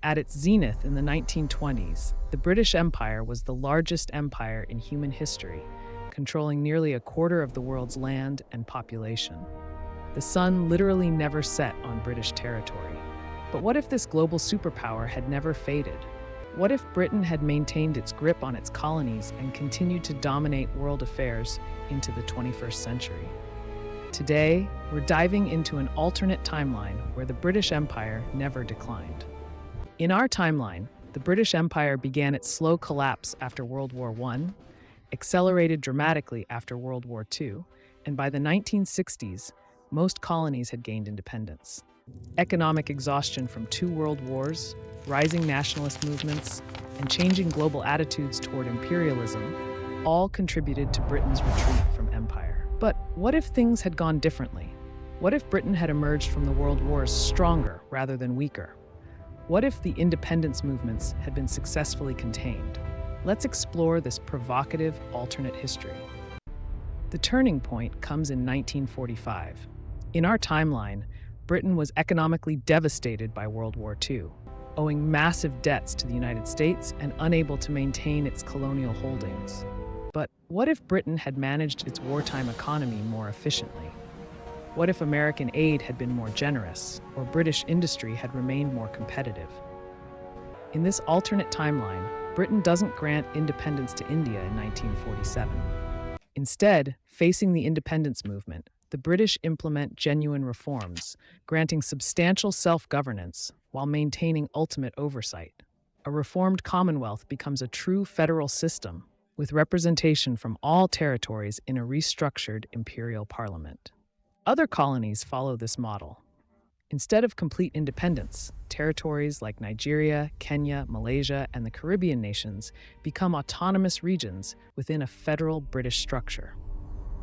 At its zenith in the 1920s, the British Empire was the largest empire in human history, controlling nearly a quarter of the world's land and population. The sun literally never set on British territory. But what if this global superpower had never faded? What if Britain had maintained its grip on its colonies and continued to dominate world affairs into the 21st century? Today, we're diving into an alternate timeline where the British Empire never declined. In our timeline, the British Empire began its slow collapse after World War I, accelerated dramatically after World War II, and by the 1960s, most colonies had gained independence. Economic exhaustion from two world wars, rising nationalist movements, and changing global attitudes toward imperialism all contributed to Britain's retreat from empire. But what if things had gone differently? What if Britain had emerged from the world wars stronger rather than weaker? What if the independence movements had been successfully contained? Let's explore this provocative alternate history. The turning point comes in 1945. In our timeline, Britain was economically devastated by World War II, owing massive debts to the United States and unable to maintain its colonial holdings. But what if Britain had managed its wartime economy more efficiently? What if American aid had been more generous, or British industry had remained more competitive? In this alternate timeline, Britain doesn't grant independence to India in 1947. Instead, facing the independence movement, the British implement genuine reforms, granting substantial self-governance while maintaining ultimate oversight. A reformed Commonwealth becomes a true federal system, with representation from all territories in a restructured Imperial Parliament. Other colonies follow this model. Instead of complete independence, territories like Nigeria, Kenya, Malaysia, and the Caribbean nations become autonomous regions within a federal British structure.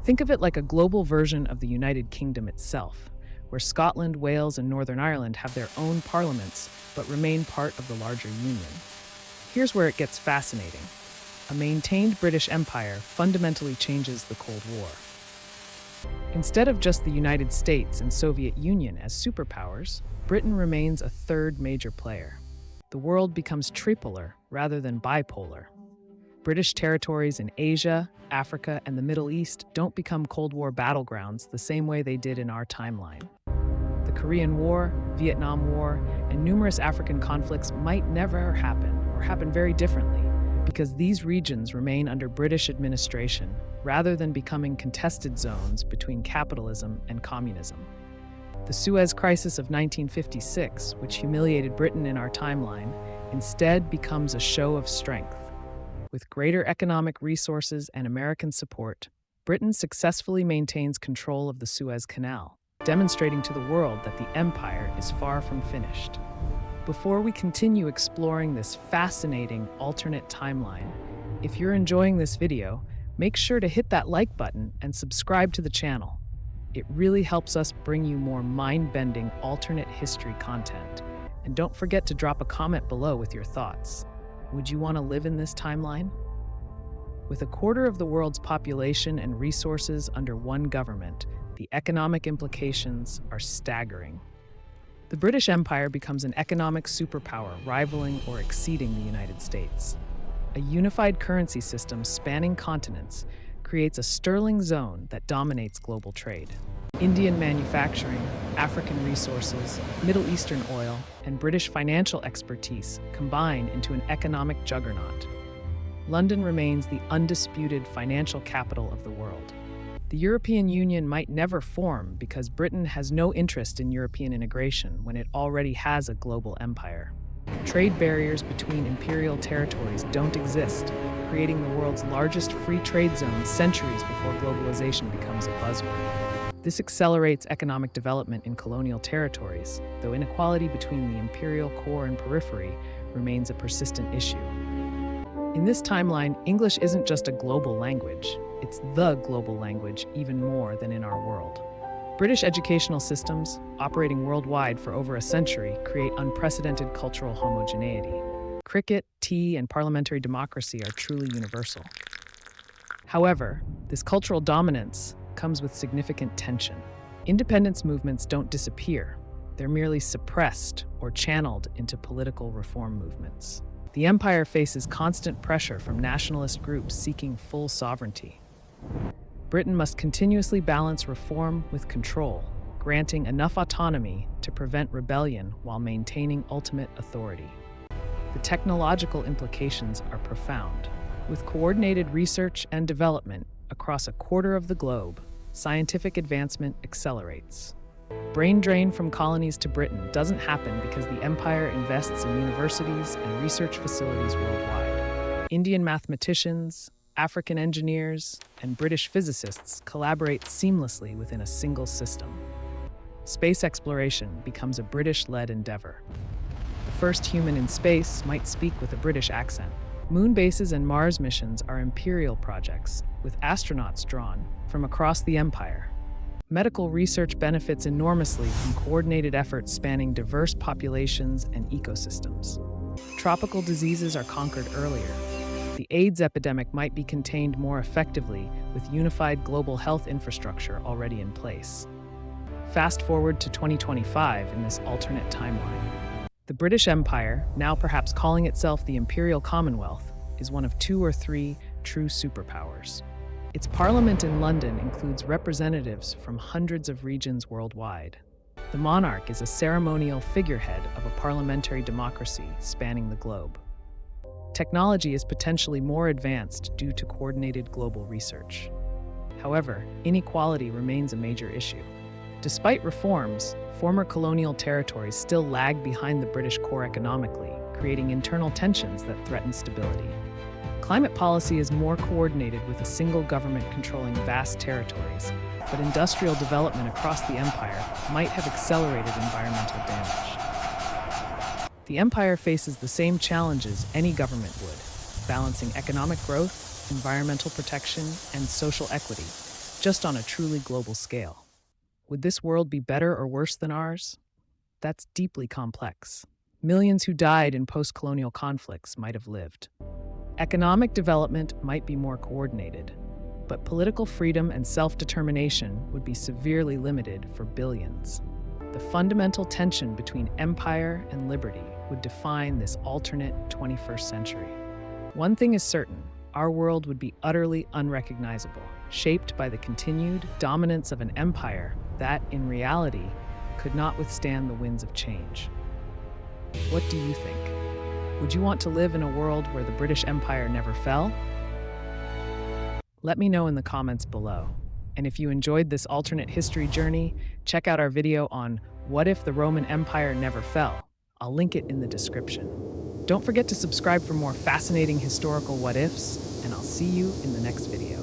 Think of it like a global version of the United Kingdom itself, where Scotland, Wales, and Northern Ireland have their own parliaments but remain part of the larger union. Here's where it gets fascinating. A maintained British Empire fundamentally changes the Cold War. Instead of just the United States and Soviet Union as superpowers, Britain remains a third major player. The world becomes tripolar rather than bipolar. British territories in Asia, Africa, and the Middle East don't become Cold War battlegrounds the same way they did in our timeline. The Korean War, Vietnam War, and numerous African conflicts might never happen or happen very differently because these regions remain under British administration rather than becoming contested zones between capitalism and communism. The Suez Crisis of 1956, which humiliated Britain in our timeline, instead becomes a show of strength. With greater economic resources and American support, Britain successfully maintains control of the Suez Canal, demonstrating to the world that the empire is far from finished. Before we continue exploring this fascinating alternate timeline, if you're enjoying this video, make sure to hit that like button and subscribe to the channel. It really helps us bring you more mind-bending alternate history content. And don't forget to drop a comment below with your thoughts. Would you want to live in this timeline? With a quarter of the world's population and resources under one government, the economic implications are staggering. The British Empire becomes an economic superpower rivaling or exceeding the United States. A unified currency system spanning continents creates a sterling zone that dominates global trade. Indian manufacturing, African resources, Middle Eastern oil, and British financial expertise combine into an economic juggernaut. London remains the undisputed financial capital of the world. The European Union might never form because Britain has no interest in European integration when it already has a global empire. Trade barriers between imperial territories don't exist, creating the world's largest free trade zone centuries before globalization becomes a buzzword. This accelerates economic development in colonial territories, though inequality between the imperial core and periphery remains a persistent issue. In this timeline, English isn't just a global language, it's the global language even more than in our world. British educational systems, operating worldwide for over a century, create unprecedented cultural homogeneity. Cricket, tea, and parliamentary democracy are truly universal. However, this cultural dominance comes with significant tension. Independence movements don't disappear. They're merely suppressed or channeled into political reform movements. The empire faces constant pressure from nationalist groups seeking full sovereignty. Britain must continuously balance reform with control, granting enough autonomy to prevent rebellion while maintaining ultimate authority. The technological implications are profound. With coordinated research and development across a quarter of the globe, scientific advancement accelerates. Brain drain from colonies to Britain doesn't happen because the empire invests in universities and research facilities worldwide. Indian mathematicians, African engineers, and British physicists collaborate seamlessly within a single system. Space exploration becomes a British-led endeavor. The first human in space might speak with a British accent. Moon bases and Mars missions are imperial projects, with astronauts drawn from across the empire. Medical research benefits enormously from coordinated efforts spanning diverse populations and ecosystems. Tropical diseases are conquered earlier. The AIDS epidemic might be contained more effectively with unified global health infrastructure already in place. Fast forward to 2025 in this alternate timeline. The British Empire, now perhaps calling itself the Imperial Commonwealth, is one of 2 or 3 true superpowers. Its parliament in London includes representatives from hundreds of regions worldwide. The monarch is a ceremonial figurehead of a parliamentary democracy spanning the globe. Technology is potentially more advanced due to coordinated global research. However, inequality remains a major issue. Despite reforms, former colonial territories still lag behind the British core economically, creating internal tensions that threaten stability. Climate policy is more coordinated with a single government controlling vast territories, but industrial development across the empire might have accelerated environmental damage. The empire faces the same challenges any government would, balancing economic growth, environmental protection, and social equity, just on a truly global scale. Would this world be better or worse than ours? That's deeply complex. Millions who died in post-colonial conflicts might have lived. Economic development might be more coordinated, but political freedom and self-determination would be severely limited for billions. The fundamental tension between empire and liberty would define this alternate 21st century. One thing is certain, our world would be utterly unrecognizable, shaped by the continued dominance of an empire that, in reality, could not withstand the winds of change. What do you think? Would you want to live in a world where the British Empire never fell? Let me know in the comments below. And if you enjoyed this alternate history journey, check out our video on What If the Roman Empire Never Fell? I'll link it in the description. Don't forget to subscribe for more fascinating historical what-ifs, and I'll see you in the next video.